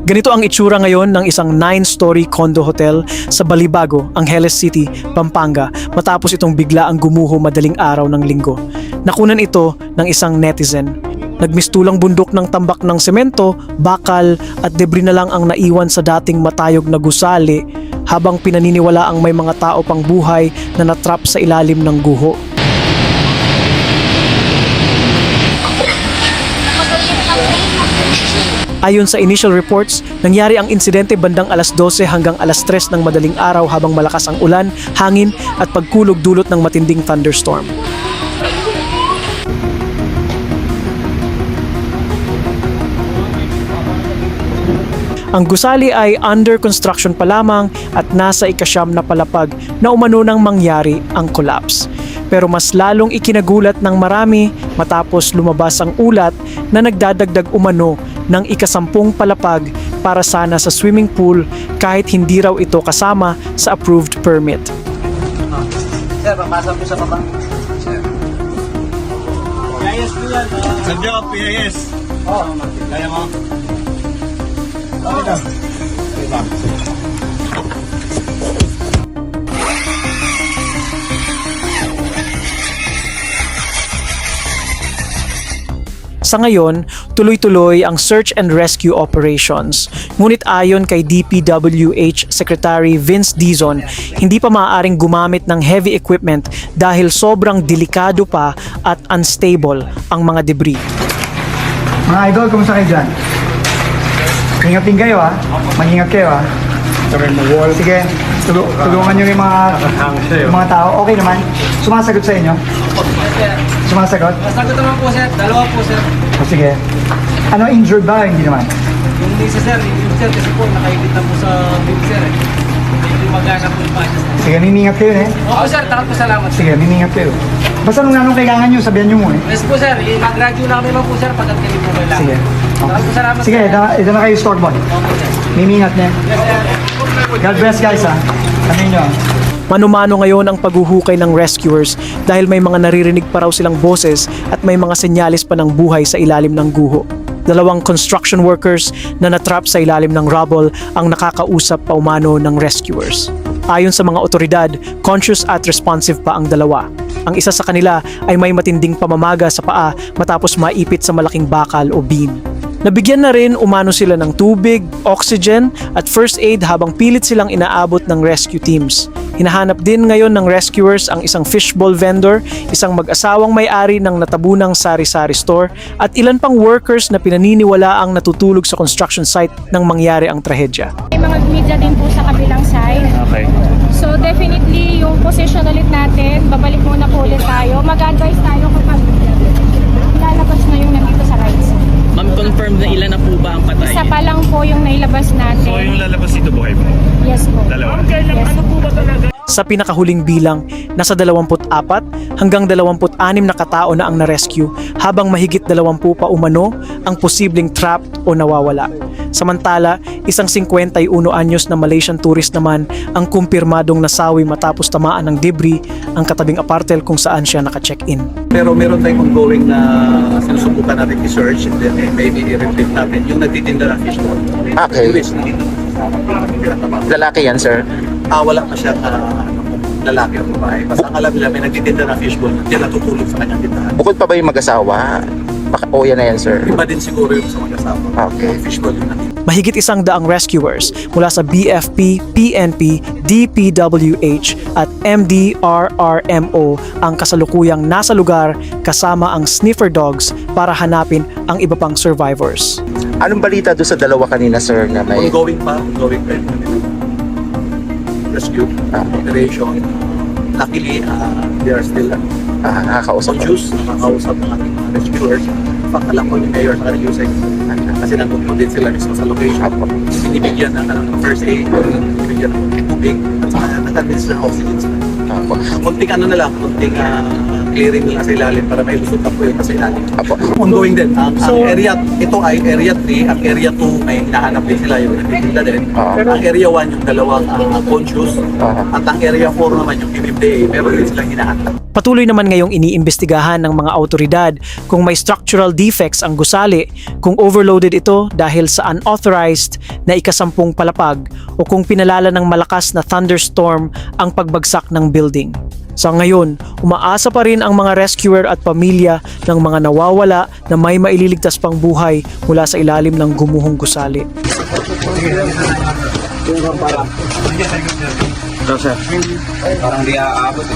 Ganito ang itsura ngayon ng isang 9-story condo hotel sa Balibago, Angeles City, Pampanga matapos itong bigla ang gumuho madaling araw ng linggo. Nakunan ito ng isang netizen. Nagmistulang bundok ng tambak ng semento, bakal at debris na lang ang naiwan sa dating matayog na gusali habang pinaniniwala ang may mga tao pang buhay na natrap sa ilalim ng guho. Ayon sa initial reports, nangyari ang insidente bandang alas 12 hanggang alas 3 ng madaling araw habang malakas ang ulan, hangin at pagkulog dulot ng matinding thunderstorm. Ang gusali ay under construction pa lamang at nasa ika-9 na palapag na umano nang mangyari ang collapse. Pero mas lalong ikinagulat ng marami matapos lumabas ang ulat na nagdadagdag umano ng ika-10 palapag para sana sa swimming pool kahit hindi raw ito kasama sa approved permit. Sir, papasok ko sa baba. Sir. PIS po yan. Nandiyan ka, PIS. Oo. Kaya mo? Okay lang. Okay lang. Sa ngayon, tuloy-tuloy ang search and rescue operations. Ngunit ayon kay DPWH Secretary Vince Dizon, hindi pa maaaring gumamit ng heavy equipment dahil sobrang delikado pa at unstable ang mga debris. Mga idol, kumusta kayo dyan? Ingatin kayo ha. Mag-ingat kayo ha. Sige, tulungan nyo yung mga tao. Okay naman. Sumasagot sa inyo? Sumasagot? Sagot naman po, sir. Dalawa po, sir. O sige. Ano, injured ba? Hindi naman. Yung isa, sir. Yung sir, kasi po, nakaibit na po sa big, sir. Medyo magana po yung pasya, sir. Sige, mimingat kayo eh. Oo, sir. Takot po, salamat. Sige, mimingat kayo. Basta nung anong kailangan nyo, sabihan nyo mo eh. Yes po, sir. Mag-radio lang naman po, sir. Pagkat kayo po kailangan. Sige. Takot po, salamat. Sige, ito na kayo stockboy. Okay, sir. Mimingat niya. Yes, sir. God bless guys ha. Sabihin nyo. Manumano ngayon ang paghuhukay ng rescuers dahil may mga naririnig pa raw silang boses at may mga senyales pa ng buhay sa ilalim ng guho. 2 construction workers na natrap sa ilalim ng rubble ang nakakausap pa umano ng rescuers. Ayon sa mga otoridad, conscious at responsive pa ang dalawa. Ang isa sa kanila ay may matinding pamamaga sa paa matapos maipit sa malaking bakal o beam. Nabigyan na rin umano sila ng tubig, oxygen at first aid habang pilit silang inaabot ng rescue teams. Hinahanap din ngayon ng rescuers ang isang fishbowl vendor, isang mag-asawang may-ari ng natabunang sari-sari store at ilan pang workers na pinaniniwala ang natutulog sa construction site nang mangyari ang trahedya. May mga media din po sa kabilang side. Okay. So definitely yung position ulit natin, babalik muna po ulit tayo. Mag-advise tayo kapag lalabas na yung nandito sa right side. Ma'am, confirm na ilan na po ba ang patay? Isa pa lang po yung nailabas natin. So yung lalabas dito buhay pa? Yes po. Dalawa? Yes. Sa pinakahuling bilang, nasa 24 hanggang 26 na katao na ang na-rescue habang mahigit 20 pa umano ang posibleng trapped o nawawala. Samantala, isang 51 anyos na Malaysian tourist naman ang kumpirmadong nasawi matapos tamaan ng debris ang katabing apartel kung saan siya naka-check-in. Pero meron tayong ongoing na sinusubukan natin i-search and then maybe i-repeat natin yung nagtitinda ng fish doon. Okay. Lalaki yan, sir? Wala pa siyang lalaki o babae. Basta ang alam nila may nagtitinda ng fishbowl hindi natutulog sa kanyang tindahan. Bukod pa ba yung mag-asawa? O yan na yan, sir? Iba din siguro yung sa mag-asawa. Okay. Fishbowl yung natin. Mahigit 100 rescuers mula sa BFP, PNP, DPWH at MDRRMO ang kasalukuyang nasa lugar kasama ang sniffer dogs para hanapin ang iba pang survivors. Anong balita doon sa dalawa kanina, sir, na may... Ongoing pa rin rescue operation. Luckily, they are still nakakausap pa? nakakausap ng ating mga rescuers. In fact, alam ko yung mayor sa Yusek kasi nandun po din sila mismo sa location. Binibigyan ng first aid, binibigyan ng tubig, at saka nagkandis ng oxygen sila. Munting ano na lang, munting clearing nila sa ilalim para may lusot na po yun sa ilalim. Ongoing din. Ang area, ito ay area 3, ang area 2 may hinahanap din sila yung nagtitinda din. Ang area 1 yung dalawang conscious at ang area 4 naman yung MMDA, meron din silang hinahanap. Patuloy naman ngayong iniimbestigahan ng mga autoridad kung may structural defects ang gusali, kung overloaded ito dahil sa unauthorized na ikasampung palapag o kung pinalala ng malakas na thunderstorm ang pagbagsak ng building. Sa ngayon, umaasa pa rin ang mga rescuer at pamilya ng mga nawawala na may maililigtas pang buhay mula sa ilalim ng gumuhong gusali. Parang di aabot.